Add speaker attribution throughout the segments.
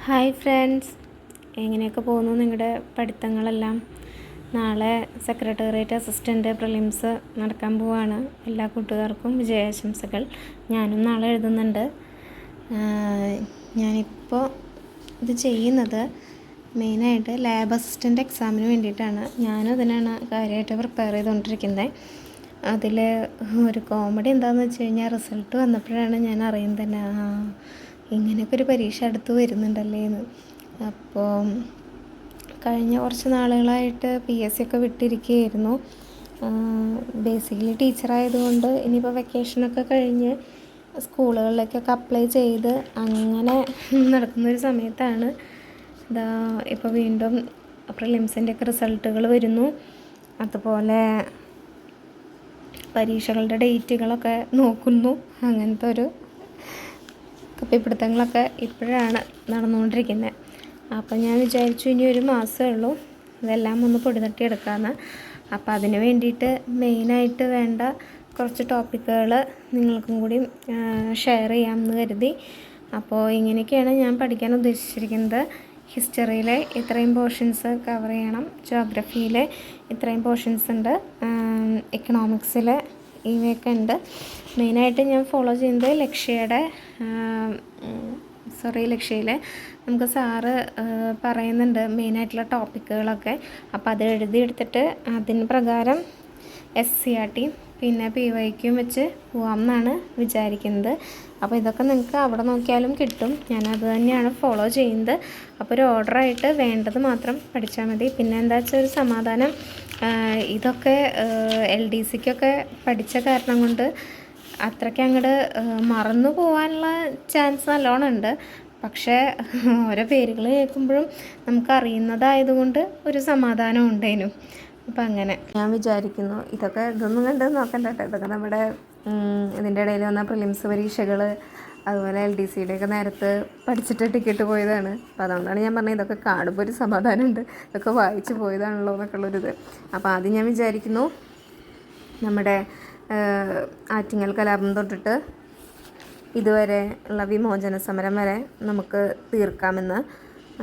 Speaker 1: Hi friends, എങ്ങനെയൊക്കെ പോകുന്നു നിങ്ങളുടെ പഠിത്തങ്ങളെല്ലാം? നാളെ സെക്രട്ടേറിയറ്റ് അസിസ്റ്റൻ്റ് പ്രിലിംസ് നടക്കാൻ പോവാണ്. എല്ലാ കൂട്ടുകാർക്കും വിജയാശംസകൾ. ഞാനും നാളെ എഴുതുന്നുണ്ട്. ഞാനിപ്പോൾ ഇത് ചെയ്യുന്നത് മെയിനായിട്ട് ലാബ് അസിസ്റ്റൻ്റ് എക്സാമിന് വേണ്ടിയിട്ടാണ്. ഞാനും അതിനാണ് കാര്യമായിട്ട് പ്രിപ്പയർ ചെയ്തുകൊണ്ടിരിക്കുന്നത്. അതിൽ ഒരു കോമഡി എന്താണെന്ന് വെച്ച് കഴിഞ്ഞാൽ, റിസൾട്ട് വന്നപ്പോഴാണ് ഞാൻ അറിയുന്നത് തന്നെ ഇങ്ങനെയൊക്കെ ഒരു പരീക്ഷ അടുത്ത് വരുന്നുണ്ടല്ലേ എന്ന്. അപ്പോൾ കഴിഞ്ഞ കുറച്ച് നാളുകളായിട്ട് PSC ഒക്കെ വിട്ടിരിക്കുകയായിരുന്നു. ബേസിക്കലി ടീച്ചറായതുകൊണ്ട് ഇനിയിപ്പോൾ വെക്കേഷനൊക്കെ കഴിഞ്ഞ് സ്കൂളുകളിലേക്കൊക്കെ അപ്ലൈ ചെയ്ത് അങ്ങനെ നടക്കുന്നൊരു സമയത്താണ് ഇപ്പോൾ വീണ്ടും പ്രിലിംസിൻ്റെയൊക്കെ റിസൾട്ടുകൾ വരുന്നു. അതുപോലെ പരീക്ഷകളുടെ ഡേറ്റുകളൊക്കെ നോക്കുന്നു. അങ്ങനത്തെ ഒരു കപ്പിപ്പിടുത്തങ്ങളൊക്കെ ഇപ്പോഴാണ് നടന്നുകൊണ്ടിരിക്കുന്നത്. അപ്പം ഞാൻ വിചാരിച്ചു ഇനി ഒരു മാസമേ ഉള്ളൂ, ഇതെല്ലാം ഒന്ന് പൊടി എടുക്കാമെന്ന്. അപ്പോൾ അതിന് വേണ്ടിയിട്ട് മെയിനായിട്ട് വേണ്ട കുറച്ച് ടോപ്പിക്കുകൾ നിങ്ങൾക്കും കൂടി ഷെയർ ചെയ്യാമെന്ന് കരുതി. അപ്പോൾ ഇങ്ങനെയൊക്കെയാണ് ഞാൻ പഠിക്കാൻ ഉദ്ദേശിച്ചിരിക്കുന്നത്. ഹിസ്റ്ററിയിലെ ഇത്രയും പോർഷൻസ് കവർ ചെയ്യണം, ജോഗ്രഫിയിലെ ഇത്രയും പോർഷൻസ് ഉണ്ട്, എക്കണോമിക്സിൽ ഇവയൊക്കെ ഉണ്ട്. മെയിനായിട്ട് ഞാൻ ഫോളോ ചെയ്യുന്നത് ലക്ഷ്യയിലെ നമുക്ക് സാറ് പറയുന്നുണ്ട് മെയിനായിട്ടുള്ള ടോപ്പിക്കുകളൊക്കെ. അപ്പോൾ അത് എഴുതിയെടുത്തിട്ട് അതിന് പ്രകാരം SCRT പിന്നെ PYQയും വെച്ച് പോകാമെന്നാണ് വിചാരിക്കുന്നത്. അപ്പോൾ ഇതൊക്കെ നിങ്ങൾക്ക് അവിടെ നോക്കിയാലും കിട്ടും. ഞാനത് തന്നെയാണ് ഫോളോ ചെയ്യുന്നത്. അപ്പോൾ ഒരു ഓർഡറായിട്ട് വേണ്ടത് മാത്രം പഠിച്ചാൽ മതി. പിന്നെ എന്താ വെച്ചാൽ ഒരു സമാധാനം, ഇതൊക്കെ LDCക്കൊക്കെ പഠിച്ച കാരണം കൊണ്ട് അത്രയ്ക്ക് അങ്ങോട്ട് മറന്നു പോകാനുള്ള ചാൻസ് നല്ലോണം ഉണ്ട്. പക്ഷേ ഓരോ പേരുകൾ കേൾക്കുമ്പോഴും നമുക്കറിയുന്നതായതുകൊണ്ട് ഒരു സമാധാനം ഉണ്ടേനും. അപ്പം അങ്ങനെ ഞാൻ വിചാരിക്കുന്നു. ഇതൊന്നും കണ്ട് നോക്കണ്ട കേട്ടോ. ഇതൊക്കെ നമ്മുടെ ഇതിൻ്റെ ഇടയിൽ വന്ന പ്രിലിംസ് പരീക്ഷകൾ, അതുപോലെ LDCയുടെയൊക്കെ നേരത്ത് പഠിച്ചിട്ട് ടിക്കറ്റ് പോയതാണ്. അപ്പോൾ അതുകൊണ്ടാണ് ഞാൻ പറഞ്ഞത് ഇതൊക്കെ കാണുമ്പോൾ ഒരു സമാധാനമുണ്ട്, ഇതൊക്കെ വായിച്ച് പോയതാണല്ലോ എന്നൊക്കെ ഉള്ളൊരിത്. അപ്പോൾ ആദ്യം ഞാൻ വിചാരിക്കുന്നു നമ്മുടെ ആറ്റിങ്ങൽ കലാപം തൊട്ടിട്ട് ഇതുവരെ ഉള്ള വിമോചന സമരം വരെ നമുക്ക് തീർക്കാമെന്ന്.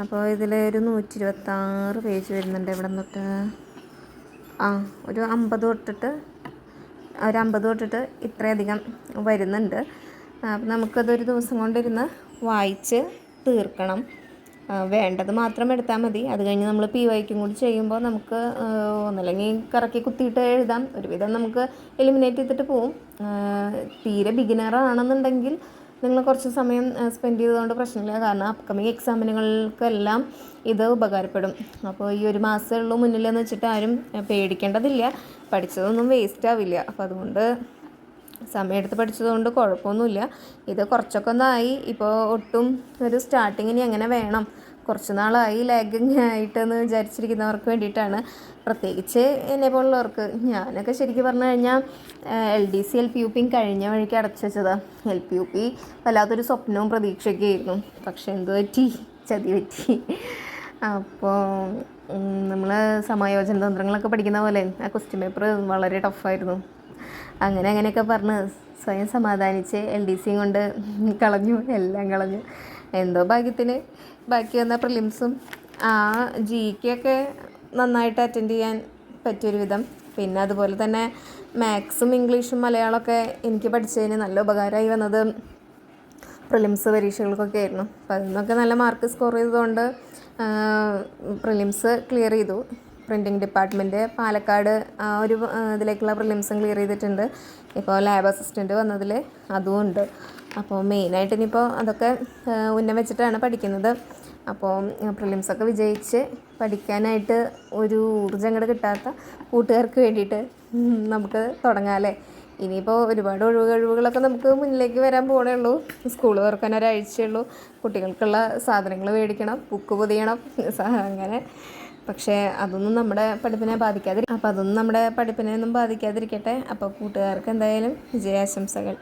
Speaker 1: അപ്പോൾ ഇതിൽ ഒരു 126 പേജ് വരുന്നുണ്ട്. ഇവിടെ തൊട്ട് ഒരു 50 തൊട്ടിട്ട് ഇത്രയധികം വരുന്നുണ്ട്. അപ്പം നമുക്കതൊരു ദിവസം കൊണ്ടിരുന്ന് വായിച്ച് തീർക്കണം. വേണ്ടത് മാത്രം എടുത്താൽ മതി. അത് കഴിഞ്ഞ് നമ്മൾ PYQയും കൂടി ചെയ്യുമ്പോൾ നമുക്ക് ഒന്നല്ലെങ്കിൽ കറക്കി കുത്തിയിട്ട് എഴുതാം. ഒരുവിധം നമുക്ക് എലിമിനേറ്റ് ചെയ്തിട്ട് പോവും. തീരെ ബിഗിനറാണെന്നുണ്ടെങ്കിൽ നിങ്ങൾ കുറച്ച് സമയം സ്പെൻഡ് ചെയ്തതുകൊണ്ട് പ്രശ്നമില്ല. കാരണം അപ്കമിങ് എക്സാമിനുകൾക്കെല്ലാം ഇത് ഉപകാരപ്പെടും. അപ്പോൾ ഈ ഒരു മാസമേ ഉള്ളൂ മുന്നിലെന്ന് വെച്ചിട്ട് ആരും പേടിക്കേണ്ടതില്ല. പഠിച്ചതൊന്നും വേസ്റ്റ് ആവില്ല. അപ്പോൾ അതുകൊണ്ട് സമയമെടുത്ത് പഠിച്ചതുകൊണ്ട് കുഴപ്പമൊന്നുമില്ല. ഇത് കുറച്ചൊക്കെ ഒന്നായി. ഇപ്പോൾ ഒട്ടും ഒരു സ്റ്റാർട്ടിങ്ങിന് എങ്ങനെ വേണം, കുറച്ച് നാളായി ലാഗിങ് ആയിട്ടെന്ന് വിചാരിച്ചിരിക്കുന്നവർക്ക് വേണ്ടിയിട്ടാണ്. പ്രത്യേകിച്ച് എന്നെപ്പോലുള്ളവർക്ക്. ഞാനൊക്കെ ശരിക്കും പറഞ്ഞു കഴിഞ്ഞാൽ LDC LPUPയും കഴിഞ്ഞ വഴിക്ക് അടച്ചു വെച്ചതാണ്. LPUP വല്ലാത്തൊരു സ്വപ്നവും പ്രതീക്ഷയൊക്കെ ആയിരുന്നു. പക്ഷെ എന്ത് പറ്റി, ചതി പറ്റി. അപ്പോൾ നമ്മൾ സമായോജന തന്ത്രങ്ങളൊക്കെ പഠിക്കുന്ന പോലെ ആ ക്വസ്റ്റ്യൻ പേപ്പർ വളരെ ടഫായിരുന്നു. അങ്ങനെയൊക്കെ പറഞ്ഞ് സ്വയം സമാധാനിച്ച് LDCയും കൊണ്ട് എല്ലാം കളഞ്ഞു. എന്തോ ഭാഗ്യത്തിന് ബാക്കി വന്ന പ്രിലിംസും GKയൊക്കെ നന്നായിട്ട് അറ്റൻഡ് ചെയ്യാൻ പറ്റിയൊരു വിധം. പിന്നെ അതുപോലെ തന്നെ മാത്സും ഇംഗ്ലീഷും മലയാളമൊക്കെ എനിക്ക് പഠിച്ചതിന് നല്ല ഉപകാരമായി വന്നത് പ്രിലിംസ് പരീക്ഷകൾക്കൊക്കെ ആയിരുന്നു. അപ്പോൾ അതിനൊക്കെ നല്ല മാർക്ക് സ്കോർ ചെയ്തതുകൊണ്ട് പ്രിലിംസ് ക്ലിയർ ചെയ്തു. പ്രിൻറ്റിങ് ഡിപ്പാർട്ട്മെൻറ്റ് പാലക്കാട് ഒരു ഇതിലേക്കുള്ള പ്രിലിംസും ക്ലിയർ ചെയ്തിട്ടുണ്ട്. ഇപ്പോൾ ലാബ് അസിസ്റ്റൻറ്റ് വന്നതിൽ അതും ഉണ്ട്. അപ്പോൾ മെയിനായിട്ട് ഇനിയിപ്പോൾ അതൊക്കെ ഉന്നം വെച്ചിട്ടാണ് പഠിക്കുന്നത്. അപ്പോൾ പ്രിലിംസൊക്കെ വിജയിച്ച് പഠിക്കാനായിട്ട് ഒരു ഊർജ്ജം അങ്ങോട്ട് കിട്ടാത്ത കൂട്ടുകാർക്ക് വേണ്ടിയിട്ട് നമുക്ക് തുടങ്ങാമല്ലേ. ഇനിയിപ്പോൾ ഒരുപാട് കഴിവുകളൊക്കെ നമുക്ക് മുന്നിലേക്ക് വരാൻ പോകണേ ഉള്ളൂ. സ്കൂൾ തുറക്കാൻ ഒരാഴ്ചയുള്ളൂ. കുട്ടികൾക്കുള്ള സാധനങ്ങൾ മേടിക്കണം, ബുക്ക് പൊതിയണം, അങ്ങനെ. പക്ഷേ അതൊന്നും നമ്മുടെ പഠിപ്പിനെ ബാധിക്കാതിരിക്കട്ടെ. അപ്പോൾ കൂട്ടുകാർക്ക് എന്തായാലും വിജയാശംസകൾ.